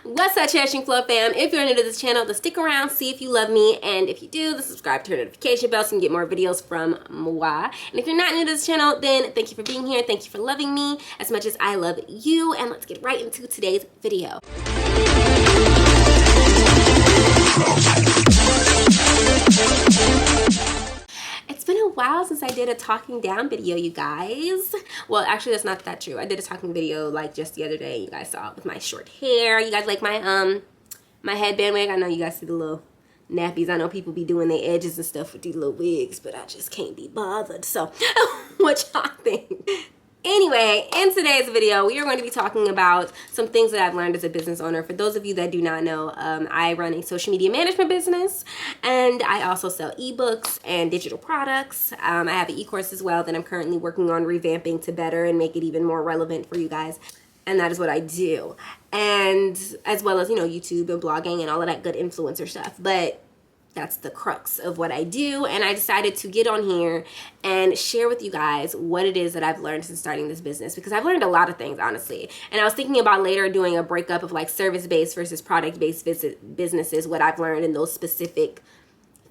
What's up, Cherishing Flow fam? If you're new to this channel, then stick around, see if you love me, and if you do, then subscribe, turn notification bell so you can get more videos from moi. And if you're not new to this channel, then thank you for being here, thank you for loving me as much as I love you, and let's get right into today's video. It's been a while since I did a talking down video, you guys. Well, actually, that's not that true. I did a talking video like just the other day. You guys saw it with my short hair. You guys like my my headband wig? I know you guys see the little nappies. I know people be doing their edges and stuff with these little wigs, but I just can't be bothered. So, what y'all think? Anyway, in today's video, we are going to be talking about some things that I've learned as a business owner. For those of you that do not know, I run a social media management business, and I also sell ebooks and digital products. I have an e-course as well that I'm currently working on revamping to better and make it even more relevant for you guys. And that is what I do. And as well as, you know, YouTube and blogging and all of that good influencer stuff. But that's the crux of what I do, and I decided to get on here and share with you guys what it is that I've learned since starting this business, because I've learned a lot of things, honestly. And I was thinking about later doing a breakup of like service-based versus product-based businesses, what I've learned in those specific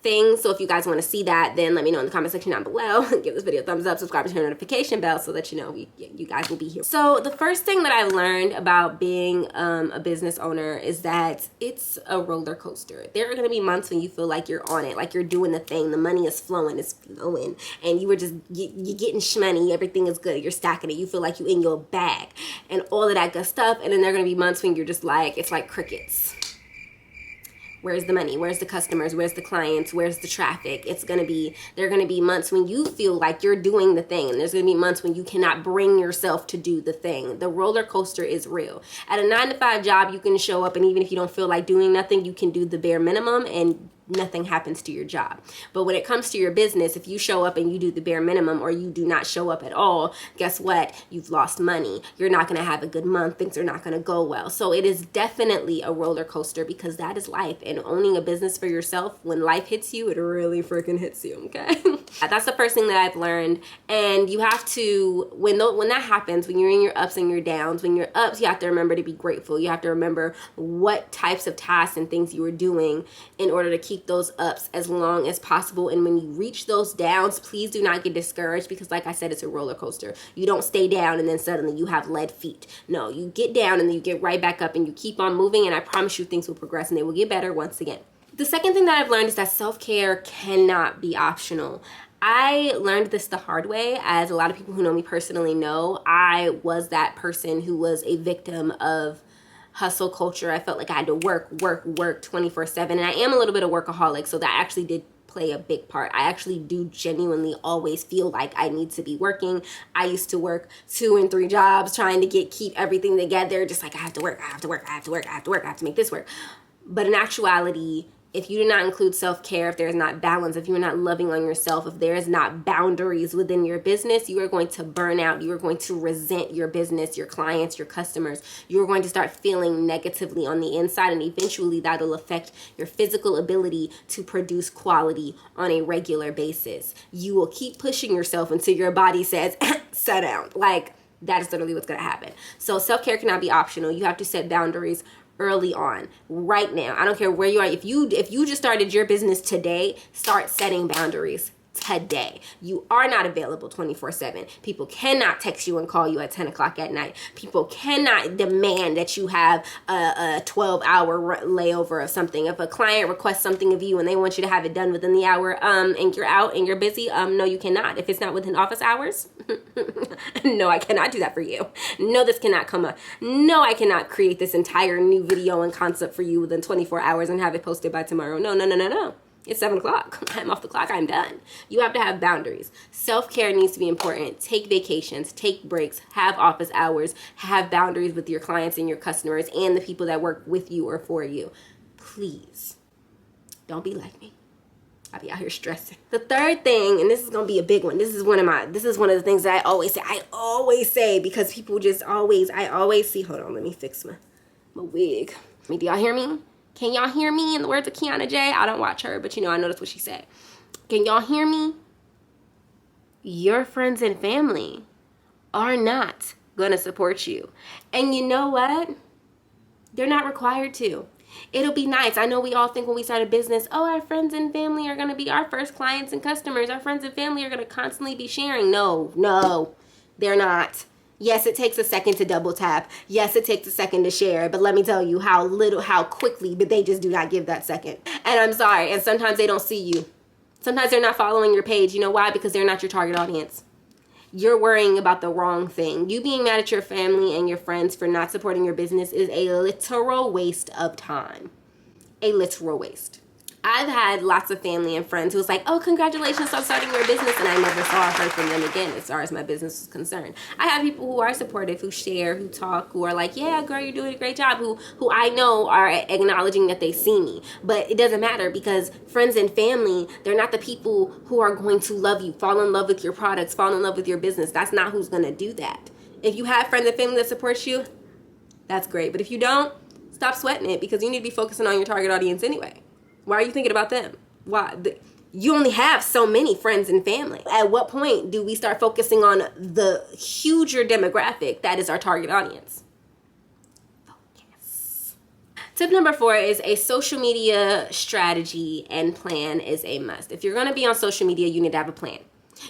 things. So if you guys want to see that, then let me know in the comment section down below. Give this video a thumbs up, subscribe, and turn notification bell so that you know you guys will be here. So the first thing that I've learned about being a business owner is that it's a roller coaster. There are going to be months when you feel like you're on it, like you're doing the thing, the money is flowing, and you were just you're getting shmoney, everything is good, you're stacking it, you feel like you in your bag and all of that good stuff. And then there are going to be months when you're just like, it's like crickets. Where's the money? Where's the customers? Where's the clients? Where's the traffic? There are going to be months when you feel like you're doing the thing, and there's going to be months when you cannot bring yourself to do the thing. The roller coaster is real. At a 9-to-5 job, you can show up, and even if you don't feel like doing nothing, you can do the bare minimum and nothing happens to your job. But when it comes to your business, if you show up and you do the bare minimum, or you do not show up at all, guess what? You've lost money. You're not going to have a good month. Things are not going to go well. So it is definitely a roller coaster, because that is life. And owning a business for yourself, when life hits you, it really freaking hits you, okay? That's the first thing that I've learned. And you have to, when that happens, when you're in your ups and your downs, when you're ups, you have to remember to be grateful. You have to remember what types of tasks and things you were doing in order to keep those ups as long as possible. And when you reach those downs, please do not get discouraged, because like I said, it's a roller coaster. You don't stay down and then suddenly you have lead feet. No, you get down and then you get right back up and you keep on moving, and I promise you things will progress and they will get better once again. The second thing that I've learned is that self-care cannot be optional. I learned this the hard way. As a lot of people who know me personally know, I was that person who was a victim of hustle culture. I felt like I had to work 24/7, and I am a little bit of workaholic, so that actually did play a big part. I actually do genuinely always feel like I need to be working. I used to work 2 and 3 jobs trying to keep everything together, just like I have to work, I have to make this work. But in actuality, if you do not include self-care, if there is not balance, if you are not loving on yourself, if there is not boundaries within your business, you are going to burn out. You are going to resent your business, your clients, your customers. You are going to start feeling negatively on the inside, and eventually that'll affect your physical ability to produce quality on a regular basis. You will keep pushing yourself until your body says, sit down. Like, that is literally what's going to happen. So self-care cannot be optional. You have to set boundaries early on, right now. I don't care where you are. If you just started your business today, start setting boundaries today. You are not available 24/7. People cannot text you and call you at 10 o'clock at night. People cannot demand that you have a 12-hour layover of something. If a client requests something of you and they want you to have it done within the hour, and you're out and you're busy, no, you cannot. If it's not within office hours, no, I cannot do that for you. No, this cannot come up. No, I cannot create this entire new video and concept for you within 24 hours and have it posted by tomorrow. No. It's 7 o'clock. I'm off the clock. I'm done. You have to have boundaries. Self-care needs to be important. Take vacations, take breaks, have office hours, have boundaries with your clients and your customers and the people that work with you or for you. Please, don't be like me. I'll be out here stressing. The third thing, and this is gonna be a big one. This is one of the things that I always say because people just I always see. Hold on, let me fix my wig. Do y'all hear me? Can y'all hear me? In the words of Kiana J, I don't watch her, but you know, I know that's what she said. Can y'all hear me? Your friends and family are not gonna support you. And you know what? They're not required to. It'll be nice. I know we all think when we start a business, oh, our friends and family are going to be our first clients and customers. Our friends and family are going to constantly be sharing. No, they're not. Yes, it takes a second to double tap. Yes, it takes a second to share. But let me tell you how quickly, but they just do not give that second. And I'm sorry. And sometimes they don't see you. Sometimes they're not following your page. You know why? Because they're not your target audience. You're worrying about the wrong thing. You being mad at your family and your friends for not supporting your business is a literal waste of time. A literal waste. I've had lots of family and friends who was like, oh, congratulations on starting your business, and I never saw or heard from them again as far as my business is concerned. I have people who are supportive, who share, who talk, who are like, yeah, girl, you're doing a great job, who I know are acknowledging that they see me. But it doesn't matter, because friends and family, they're not the people who are going to love you, fall in love with your products, fall in love with your business. That's not who's going to do that. If you have friends and family that support you, that's great. But if you don't, stop sweating it, because you need to be focusing on your target audience anyway. Why are you thinking about them? Why? You only have so many friends and family. At what point do we start focusing on the huger demographic that is our target audience? Focus. Tip number 4 is a social media strategy and plan is a must. If you're going to be on social media, you need to have a plan.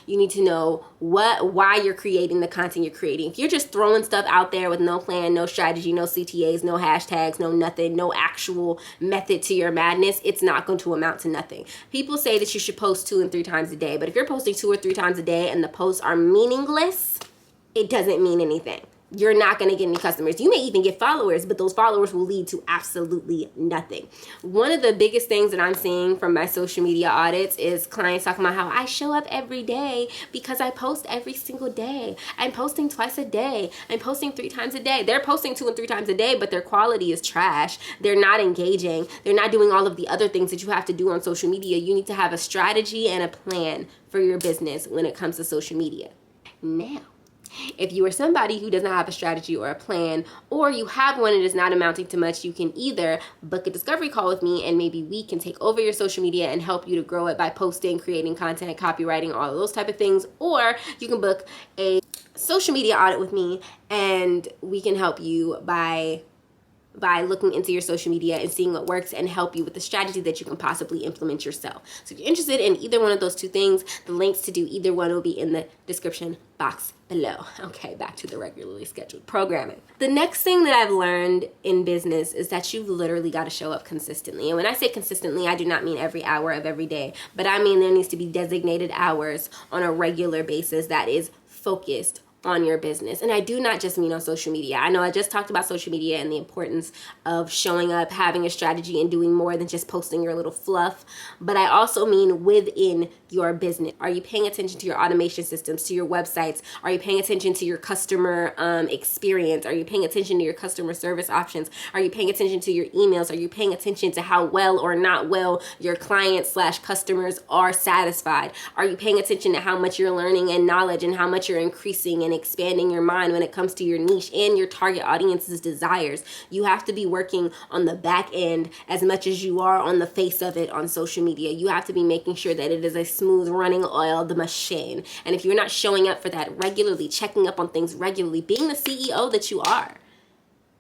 You need to know why you're creating the content you're creating. If you're just throwing stuff out there with no plan, no strategy, no CTAs, no hashtags, no nothing, no actual method to your madness, it's not going to amount to nothing. People say that you should post 2 and 3 times a day, but if you're posting 2 or 3 times a day and the posts are meaningless, it doesn't mean anything. You're not going to get any customers. You may even get followers, but those followers will lead to absolutely nothing. One of the biggest things that I'm seeing from my social media audits is clients talking about how I show up every day because I post every single day. I'm posting twice a day. I'm posting 3 times a day. They're posting 2 and 3 times a day, but their quality is trash. They're not engaging. They're not doing all of the other things that you have to do on social media. You need to have a strategy and a plan for your business when it comes to social media. Now, if you are somebody who does not have a strategy or a plan, or you have one and it is not amounting to much, you can either book a discovery call with me and maybe we can take over your social media and help you to grow it by posting, creating content, copywriting, all of those type of things. Or you can book a social media audit with me and we can help you by looking into your social media and seeing what works and help you with the strategy that you can possibly implement yourself. So if you're interested in either one of those 2 things, the links to do either one will be in the description box below. Okay, back to the regularly scheduled programming. The next thing that I've learned in business is that you've literally got to show up consistently. And when I say consistently, I do not mean every hour of every day, but I mean there needs to be designated hours on a regular basis that is focused on your business. And I do not just mean on social media. I know I just talked about social media and the importance of showing up, having a strategy, and doing more than just posting your little fluff. But I also mean within your business. Are you paying attention to your automation systems, to your websites? Are you paying attention to your customer experience? Are you paying attention to your customer service options? Are you paying attention to your emails? Are you paying attention to how well or not well your clients/customers are satisfied? Are you paying attention to how much you're learning and knowledge and how much you're increasing and expanding your mind when it comes to your niche and your target audience's desires? You have to be working on the back end as much as you are on the face of it on social media. You have to be making sure that it is a smooth running oiled machine. And if you're not showing up for that regularly, checking up on things regularly, being the CEO that you are,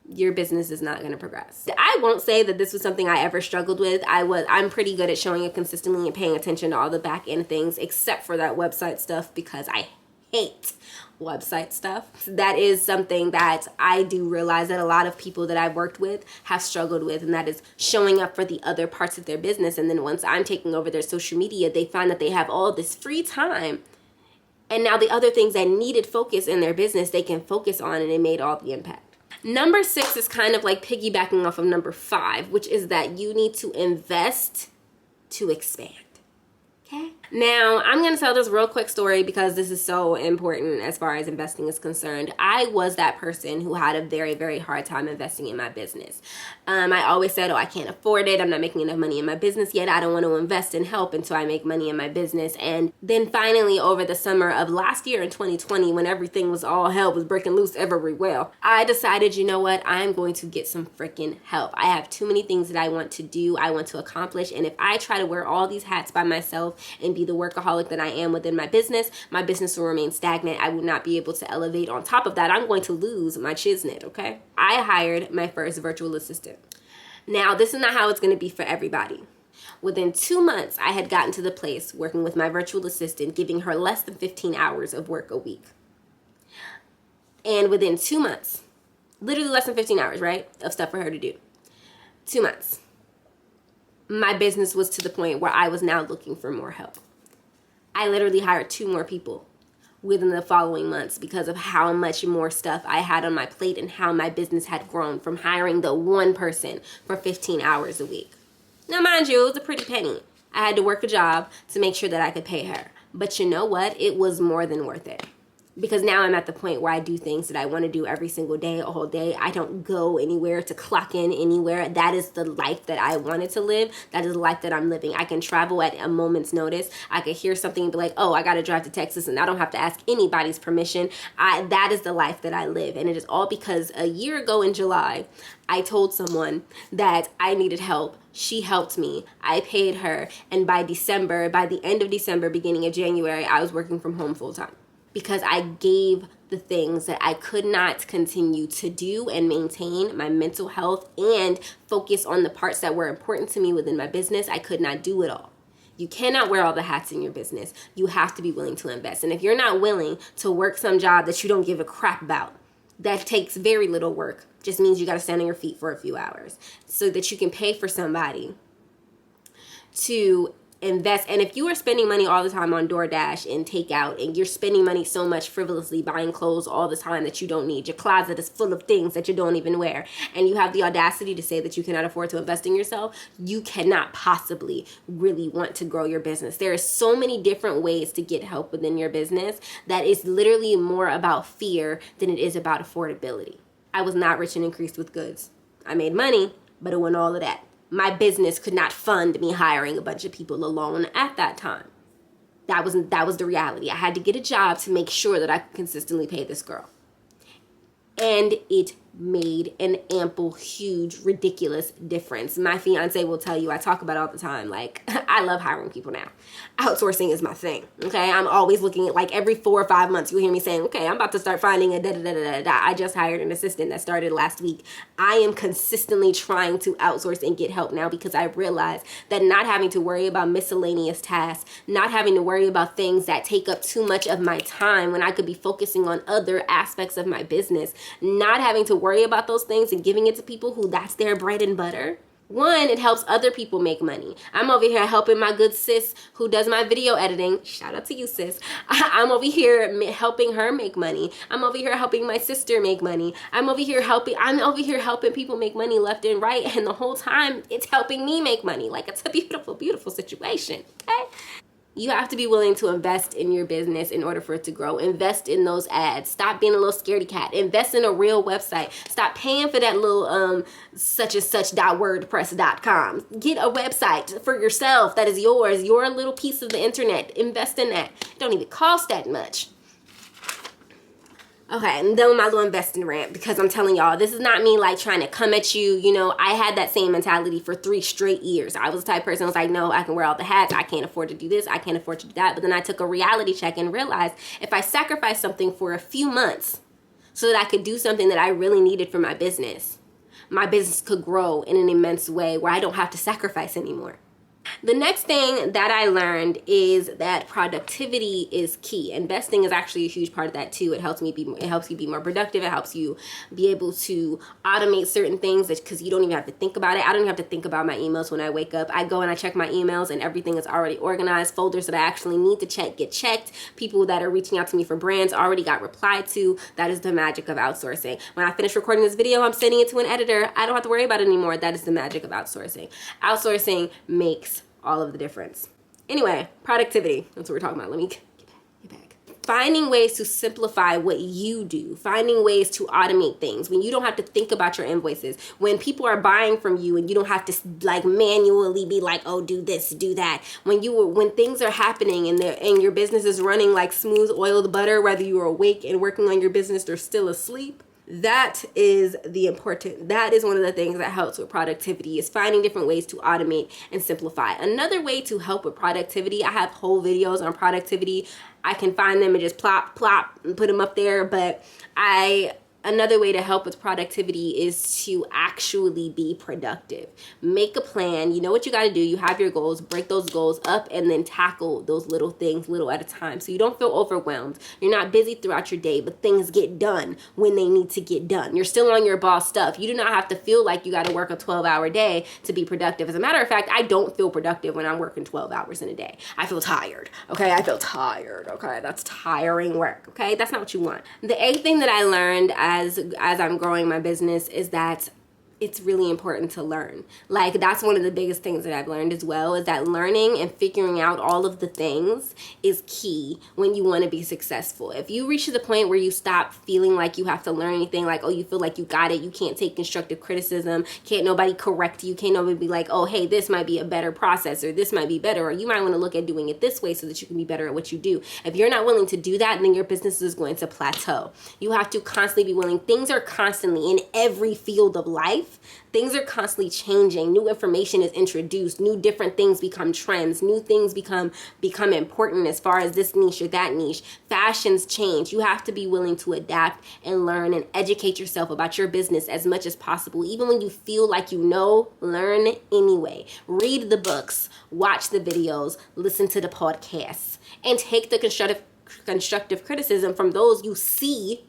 your business is not going to progress. I won't say that this was something I ever struggled with. I'm pretty good at showing up consistently and paying attention to all the back end things, except for that website stuff, because I hate website stuff. That is something that I do realize that a lot of people that I've worked with have struggled with, and that is showing up for the other parts of their business. And then once I'm taking over their social media, they find that they have all this free time, and now the other things that needed focus in their business, they can focus on, and it made all the impact. Number 6 is kind of like piggybacking off of number 5, which is that you need to invest to expand. Okay. Now, I'm going to tell this real quick story because this is so important as far as investing is concerned. I was that person who had a very, very hard time investing in my business. I always said, oh, I can't afford it. I'm not making enough money in my business yet. I don't want to invest and help until I make money in my business. And then finally, over the summer of last year in 2020, when everything was all hell was breaking loose everywhere, I decided, you know what? I'm going to get some freaking help. I have too many things that I want to do, I want to accomplish. And if I try to wear all these hats by myself, and be the workaholic that I am within my business will remain stagnant. I will not be able to elevate. On top of that, I'm going to lose my shiznit, okay? I hired my first virtual assistant. Now, this is not how it's going to be for everybody. Within 2 months, I had gotten to the place working with my virtual assistant, giving her less than 15 hours of work a week. And within 2 months, literally less than 15 hours, right, of stuff for her to do. 2 months. My business was to the point where I was now looking for more help. I literally hired 2 more people within the following months because of how much more stuff I had on my plate and how my business had grown from hiring the one person for 15 hours a week. Now, mind you, it was a pretty penny. I had to work a job to make sure that I could pay her. But you know what? It was more than worth it. Because now I'm at the point where I do things that I want to do every single day, a whole day. I don't go anywhere to clock in anywhere. That is the life that I wanted to live. That is the life that I'm living. I can travel at a moment's notice. I could hear something and be like, oh, I got to drive to Texas, and I don't have to ask anybody's permission. That is the life that I live. And it is all because a year ago in July, I told someone that I needed help. She helped me. I paid her. And by the end of December, beginning of January, I was working from home full time. Because I gave the things that I could not continue to do and maintain my mental health and focus on the parts that were important to me within my business. I could not do it all. You cannot wear all the hats in your business. You have to be willing to invest. And if you're not willing to work some job that you don't give a crap about, that takes very little work, just means you got to stand on your feet for a few hours so that you can pay for somebody to invest. And if you are spending money all the time on DoorDash and takeout, and you're spending money so much frivolously buying clothes all the time that you don't need, your closet is full of things that you don't even wear, and you have the audacity to say that you cannot afford to invest in yourself, you cannot possibly really want to grow your business. There are so many different ways to get help within your business that is literally more about fear than it is about affordability. I was not rich and increased with goods. I made money, but it wasn't all of that. My business could not fund me hiring a bunch of people alone at that time. That was the reality. I had to get a job to make sure that I could consistently pay this girl. And it made an ample, huge, ridiculous difference. My fiance will tell you, I talk about it all the time, like, I love hiring people now. Outsourcing is my thing, okay? I'm always looking at, like, every 4 or 5 months, you'll hear me saying, okay, I'm about to start finding a da-da-da-da-da-da. I just hired an assistant that started last week. I am consistently trying to outsource and get help now because I realize that not having to worry about miscellaneous tasks, not having to worry about things that take up too much of my time when I could be focusing on other aspects of my business, not having to worry about those things and giving it to people who that's their bread and butter. One, it helps other people make money. I'm over here helping my good sis who does my video editing. Shout out to you, sis. I'm over here helping her make money. I'm over here helping my sister make money. I'm over here helping people make money left and right. And the whole time it's helping me make money. Like, it's a beautiful, beautiful situation. Okay? You have to be willing to invest in your business in order for it to grow. Invest in those ads. Stop being a little scaredy cat. Invest in a real website. Stop paying for that little such and such.wordpress.com. Get a website for yourself that is yours, your little piece of the internet. Invest in that. It don't even cost that much. Okay, I'm done with my little investing rant because I'm telling y'all, this is not me like trying to come at you. You know, I had that same mentality for 3 straight years. I was the type of person who was like, no, I can wear all the hats. I can't afford to do this. I can't afford to do that. But then I took a reality check and realized if I sacrificed something for a few months so that I could do something that I really needed for my business could grow in an immense way where I don't have to sacrifice anymore. The next thing that I learned is that productivity is key. Investing is actually a huge part of that too. It helps you be more productive. It helps you be able to automate certain things because you don't even have to think about it. I don't even have to think about my emails when I wake up. I go and I check my emails and everything is already organized. Folders that I actually need to check get checked. People that are reaching out to me for brands already got replied to. That is the magic of outsourcing. When I finish recording this video, I'm sending it to an editor. I don't have to worry about it anymore. That is the magic of outsourcing. Outsourcing makes all of the difference. Anyway, productivity. That's what we're talking about. Let me get back. Finding ways to simplify what you do. Finding ways to automate things. When you don't have to think about your invoices. When people are buying from you and you don't have to like manually be like, oh, do this, do that. When things are happening and your business is running like smooth oiled butter, whether you are awake and working on your business or still asleep. That is that is one of the things that helps with productivity, is finding different ways to automate and simplify. Another way to help with productivity, I have whole videos on productivity. I can find them and just plop, and put them up there. But another way to help with productivity is to actually be productive. Make a plan. You know what you got to do. You have your goals. Break those goals up and then tackle those little things little at a time, so you don't feel overwhelmed. You're not busy throughout your day, but things get done when they need to get done. You're still on your boss stuff. You do not have to feel like you got to work a 12-hour day to be productive. As a matter of fact, I don't feel productive when I'm working 12 hours in a day. I feel tired. Okay, I feel tired. Okay, that's tiring work. Okay, that's not what you want. The eighth thing that I learned as I'm growing my business is that it's really important to learn. Like, that's one of the biggest things that I've learned as well, is that learning and figuring out all of the things is key when you want to be successful. If you reach to the point where you stop feeling like you have to learn anything, like, oh, you feel like you got it, you can't take constructive criticism, can't nobody correct you, can't nobody be like, oh, hey, this might be a better process, or this might be better, or you might want to look at doing it this way so that you can be better at what you do. If you're not willing to do that, then your business is going to plateau. You have to constantly be willing. Things are constantly in every field of life. Things are constantly changing. New information is introduced. New different things become trends. New things become important as far as this niche or that niche. Fashions change. You have to be willing to adapt and learn and educate yourself about your business as much as possible. Even when you feel like you know, learn anyway. Read the books, watch the videos, listen to the podcasts, and take the constructive criticism from those you see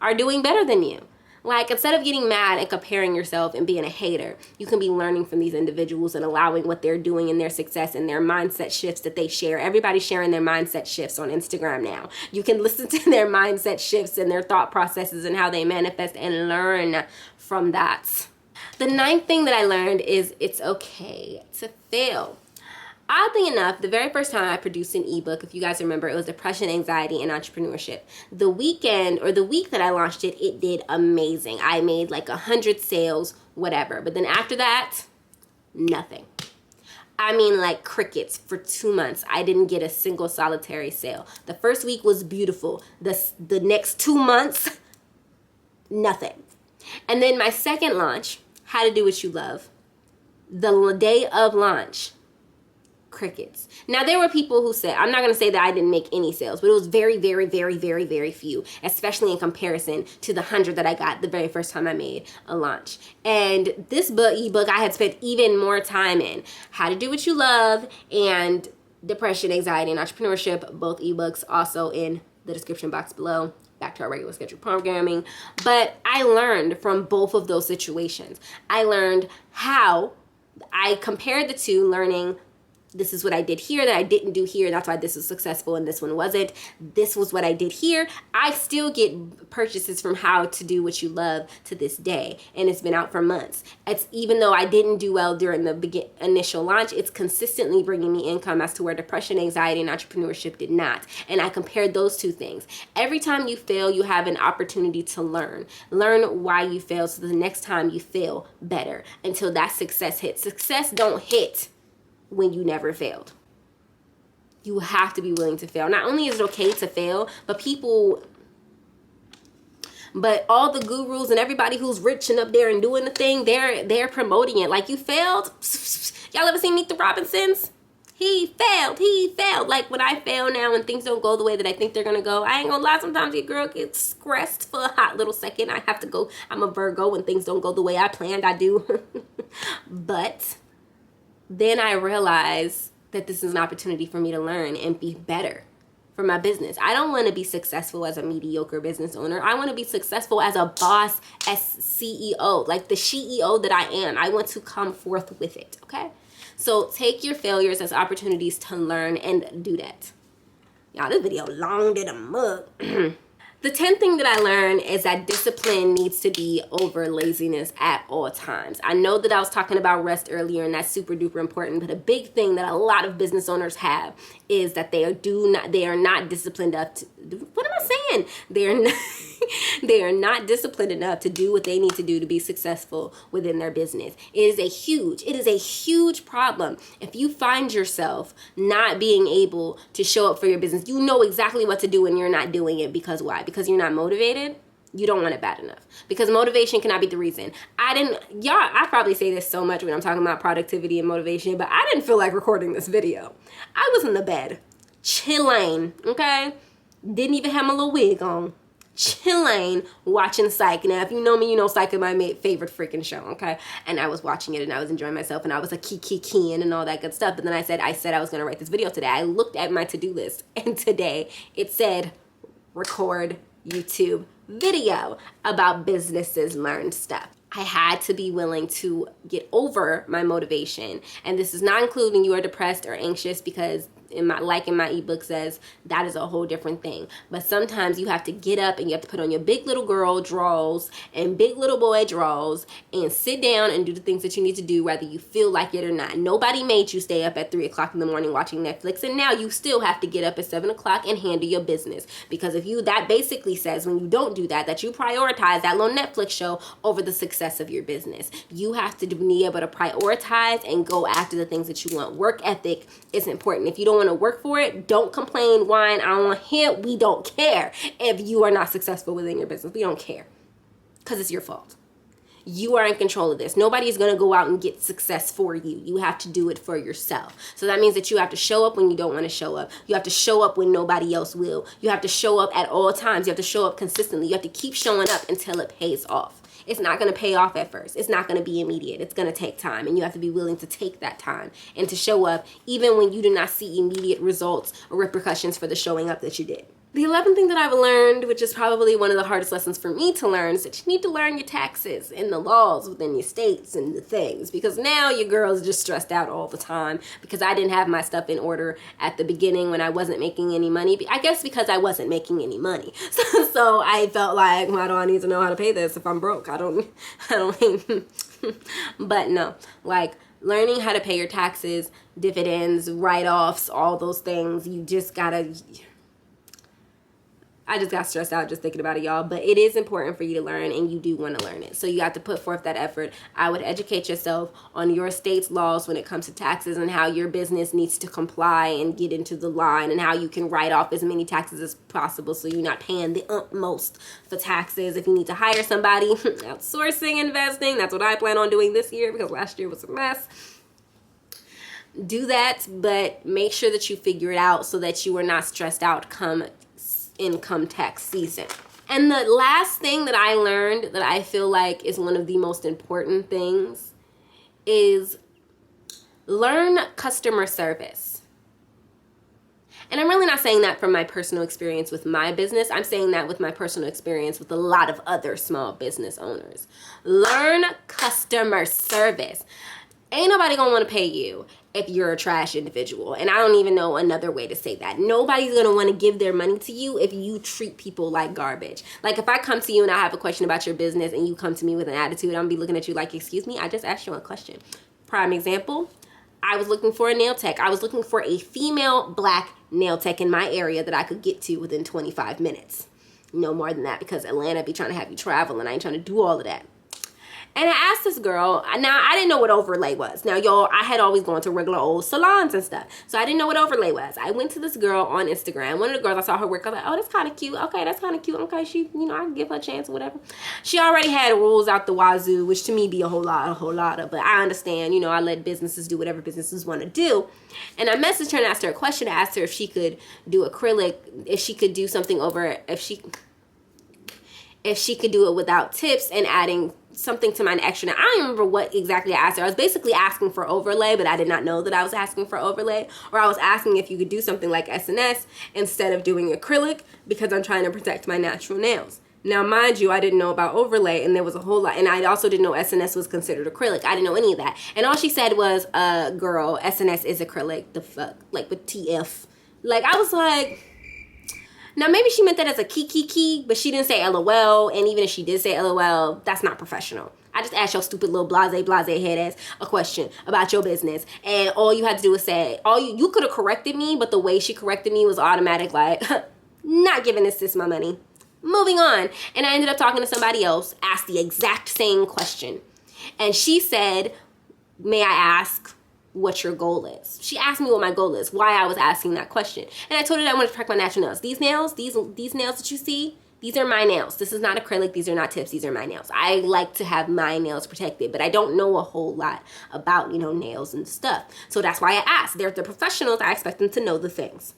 are doing better than you. Like, instead of getting mad and comparing yourself and being a hater, you can be learning from these individuals and allowing what they're doing and their success and their mindset shifts that they share. Everybody's sharing their mindset shifts on Instagram now. You can listen to their mindset shifts and their thought processes and how they manifest and learn from that. The ninth thing that I learned is it's okay to fail. Oddly enough, the very first time I produced an ebook, if you guys remember, it was Depression, Anxiety, and Entrepreneurship. The week that I launched it, it did amazing. I made like 100 sales, whatever. But then after that, nothing. I mean, like crickets for 2 months. I didn't get a single solitary sale. The first week was beautiful. The next 2 months, nothing. And then my second launch, How to Do What You Love, the day of launch, crickets. Now, there were people who said, I'm not going to say that I didn't make any sales, but it was very, very, very, very, very few, especially in comparison to the 100 that I got the very first time I made a launch. And this ebook I had spent even more time in. How to Do What You Love and Depression, Anxiety, and Entrepreneurship, both ebooks also in the description box below. Back to our regular scheduled programming. But I learned from both of those situations. I learned how I compared the two, learning this is what I did here that I didn't do here. That's why this was successful and this one wasn't. This was what I did here. I still get purchases from How to Do What You Love to this day. And it's been out for months. It's even though I didn't do well during the initial launch, it's consistently bringing me income as to where Depression, Anxiety, and Entrepreneurship did not. And I compared those two things. Every time you fail, you have an opportunity to learn. Learn why you failed so the next time you fail better until that success hits. Success don't hit when you never failed. You have to be willing to fail. Not only is it okay to fail, but all the gurus and everybody who's rich and up there and doing the thing, they're promoting it. Like, you failed? Y'all ever seen Meet the Robinsons? He failed. Like, when I fail now and things don't go the way that I think they're gonna go, I ain't gonna lie, sometimes your girl gets stressed for a hot little second. I have to go. I'm a Virgo. When things don't go the way I planned, I do. But then I realized that this is an opportunity for me to learn and be better for my business. I don't want to be successful as a mediocre business owner. I want to be successful as a boss, as CEO, like the CEO that I am. I want to come forth with it, okay? So take your failures as opportunities to learn and do that. Y'all, this video long than a mug. The 10th thing that I learned is that discipline needs to be over laziness at all times. I know that I was talking about rest earlier, and that's super duper important, but a big thing that a lot of business owners have is that they are not disciplined enough to, what am I saying? They are not disciplined enough to do what they need to do to be successful within their business. It is a huge problem. If you find yourself not being able to show up for your business, you know exactly what to do and you're not doing it because why? Because you're not motivated? You don't want it bad enough, because motivation cannot be the reason. I probably say this so much when I'm talking about productivity and motivation, but I didn't feel like recording this video. I was in the bed, chilling, okay? Didn't even have my little wig on. Chilling, watching Psych. Now, if you know me, you know Psych is my favorite freaking show, okay? And I was watching it and I was enjoying myself and I was a keying and all that good stuff. But then I said I was gonna write this video today. I looked at my to-do list and today it said record YouTube video about businesses learn stuff. I had to be willing to get over my motivation. And this is not including you are depressed or anxious, because in my ebook says that is a whole different thing. But sometimes you have to get up and you have to put on your big little girl drawers and big little boy drawers and sit down and do the things that you need to do, whether you feel like it or not. Nobody made you stay up at 3 o'clock in the morning watching Netflix, and now you still have to get up at 7 o'clock and handle your business. Because that basically says when you don't do that you prioritize that little Netflix show over the success of your business. You have to be able to prioritize and go after the things that you want. Work ethic is important. If you don't want to work for it, don't complain, whine, I don't want to hear. We don't care if you are not successful within your business. We don't care, because it's your fault. You are in control of this. Nobody is going to go out and get success for you. You have to do it for yourself. So that means that you have to show up when you don't want to show up. You have to show up when nobody else will. You have to show up at all times. You have to show up consistently. You have to keep showing up until it pays off. It's not going to pay off at first. It's not going to be immediate. It's going to take time, and you have to be willing to take that time and to show up even when you do not see immediate results or repercussions for the showing up that you did. The 11th thing that I've learned, which is probably one of the hardest lessons for me to learn, is that you need to learn your taxes and the laws within your states and the things. Because now your girl is just stressed out all the time because I didn't have my stuff in order at the beginning when I wasn't making any money. I guess because I wasn't making any money. So I felt like, why do I need to know how to pay this if I'm broke? I don't but no, like learning how to pay your taxes, dividends, write-offs, all those things, you just gotta... I just got stressed out just thinking about it, y'all. But it is important for you to learn, and you do want to learn it. So you have to put forth that effort. I would educate yourself on your state's laws when it comes to taxes and how your business needs to comply and get into the line, and how you can write off as many taxes as possible so you're not paying the utmost for taxes. If you need to hire somebody, outsourcing investing, that's what I plan on doing this year because last year was a mess. Do that, but make sure that you figure it out so that you are not stressed out come income tax season. And the last thing that I learned that I feel like is one of the most important things is learn customer service. And I'm really not saying that from my personal experience with my business. I'm saying that with my personal experience with a lot of other small business owners. Learn customer service. Ain't nobody gonna want to pay you if you're a trash individual. And I don't even know another way to say that. Nobody's gonna want to give their money to you if you treat people like garbage. Like if I come to you and I have a question about your business and you come to me with an attitude, I'm gonna be looking at you like, excuse me, I just asked you a question. Prime example, I was looking for a nail tech. I was looking for a female black nail tech in my area that I could get to within 25 minutes. No more than that, because Atlanta be trying to have you travel and I ain't trying to do all of that. And I asked this girl, now I didn't know what overlay was. Now, y'all, I had always gone to regular old salons and stuff. So I didn't know what overlay was. I went to this girl on Instagram. One of the girls, I saw her work. I was like, oh, that's kind of cute. Okay, that's kind of cute. Okay, she, I can give her a chance or whatever. She already had rules out the wazoo, which to me be a whole lot of. But I understand, I let businesses do whatever businesses want to do. And I messaged her and asked her a question. I asked her if she could do acrylic, if she could do something over, if she could do it without tips and adding something to mine extra. Now, I don't remember what exactly I asked her. I was basically asking for overlay, but I did not know that I was asking for overlay. Or I was asking if you could do something like SNS instead of doing acrylic because I'm trying to protect my natural nails. Now, mind you, I didn't know about overlay, and there was a whole lot. And I also didn't know SNS was considered acrylic. I didn't know any of that. And all she said was, girl, SNS is acrylic. The fuck? Like, with TF. Like, I was like... Now, maybe she meant that as a key, but she didn't say LOL. And even if she did say LOL, that's not professional. I just asked your stupid little blase head ass a question about your business. And all you had to do was say, you could have corrected me, but the way she corrected me was automatic, like, not giving this sis my money. Moving on. And I ended up talking to somebody else, asked the exact same question. And she said, may I ask what your goal is? She asked me what my goal is, why I was asking that question. And I told her that I wanted to protect my natural nails. These nails, these nails that you see, These are my nails. This is not acrylic. These are not tips. These are my nails. I like to have my nails protected, but I don't know a whole lot about, you know, nails and stuff. So that's why I asked. They're the professionals. I expect them to know the things.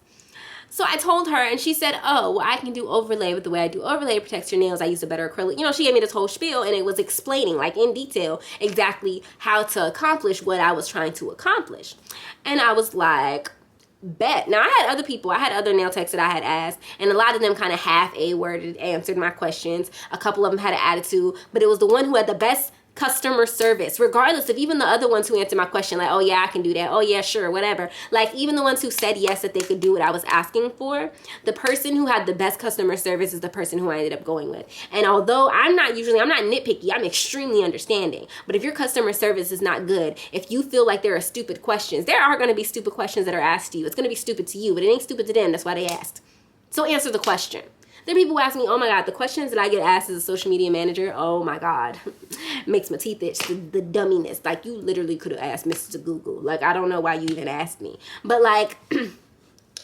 So I told her, and she said, oh, well, I can do overlay, but the way I do overlay protects your nails. I use a better acrylic. You know, she gave me this whole spiel, and it was explaining, like, in detail exactly how to accomplish what I was trying to accomplish. And I was like, bet. Now, I had other people. I had other nail techs that I had asked, and a lot of them kind of half-a-worded answered my questions. A couple of them had an attitude, but it was the one who had the best customer service, regardless of even the other ones who answered my question, like, oh yeah, I can do that, oh yeah, sure, whatever. Like, even the ones who said yes, that they could do what I was asking for, the person who had the best customer service is the person who I ended up going with. And although I'm not nitpicky, I'm extremely understanding. But if your customer service is not good, if you feel like there are stupid questions, there are going to be stupid questions that are asked to you. It's going to be stupid to you, but it ain't stupid to them. That's why they asked. So answer the question. There are people who ask me, oh my God, the questions that I get asked as a social media manager, oh my God, makes my teeth itch, the dumminess. Like, you literally could have asked Mr. Google. Like, I don't know why you even asked me. But like,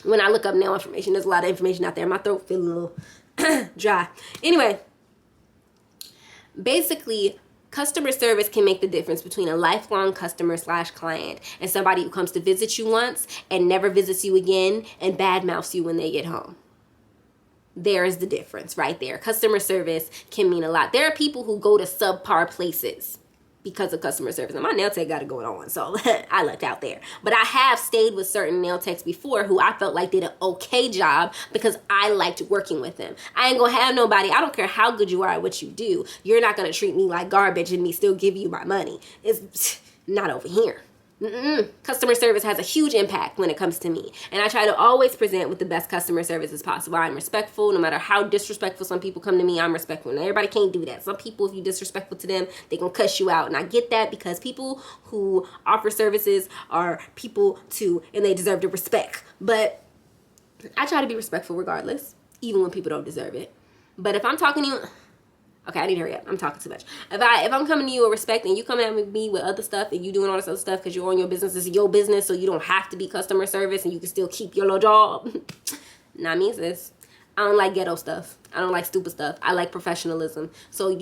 when I look up nail information, there's a lot of information out there. My throat feels a little dry. Anyway, basically, customer service can make the difference between a lifelong customer / client and somebody who comes to visit you once and never visits you again and badmouths you when they get home. There is the difference right there. Customer service can mean a lot. There are people who go to subpar places because of customer service. And my nail tech got it going on, so I lucked out there. But I have stayed with certain nail techs before who I felt like did an okay job because I liked working with them. I ain't gonna have nobody, I don't care how good you are at what you do, you're not gonna treat me like garbage and me still give you my money. It's not over here. Customer service has a huge impact when it comes to me. And I try to always present with the best customer service as possible. I'm respectful. No matter how disrespectful some people come to me, I'm respectful. And everybody can't do that. Some people, if you're disrespectful to them, they gonna cuss you out. And I get that because people who offer services are people too, and they deserve the respect. But I try to be respectful regardless, even when people don't deserve it. But if I'm talking to you... Okay, I need to hurry up. I'm talking too much. If I'm coming to you with respect and you come at me with other stuff and you doing all this other stuff because you're on your business, it's your business, so you don't have to be customer service and you can still keep your little job. Not me, sis. I don't like ghetto stuff. I don't like stupid stuff. I like professionalism. So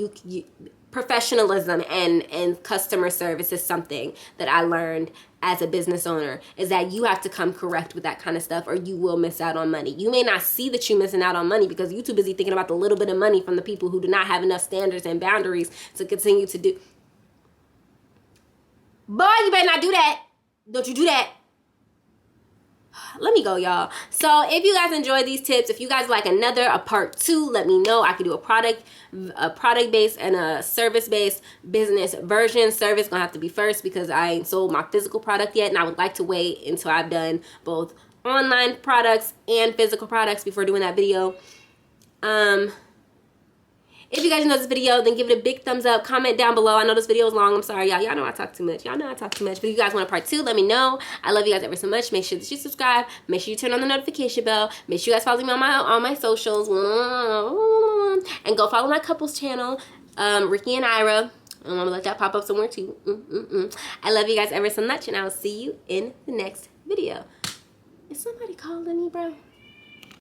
professionalism and customer service is something that I learned as a business owner, is that you have to come correct with that kind of stuff or you will miss out on money. You may not see that you're missing out on money because you're too busy thinking about the little bit of money from the people who do not have enough standards and boundaries to continue to do. Boy, you better not do that. Don't you do that. Let me go, y'all. So if you guys enjoy these tips, if you guys like a part 2, let me know. I could do a product-based and a service-based business version. Service gonna have to be first because I ain't sold my physical product yet, and I would like to wait until I've done both online products and physical products before doing that video. If you guys enjoyed this video, then give it a big thumbs up. Comment down below. I know this video is long. I'm sorry, y'all. Y'all know I talk too much. But if you guys want a part 2, let me know. I love you guys ever so much. Make sure that you subscribe. Make sure you turn on the notification bell. Make sure you guys follow me on my socials. And go follow my couples channel, Ricky and Ira. I'm going to let that pop up somewhere too. I love you guys ever so much, and I will see you in the next video. Is somebody calling me, bro?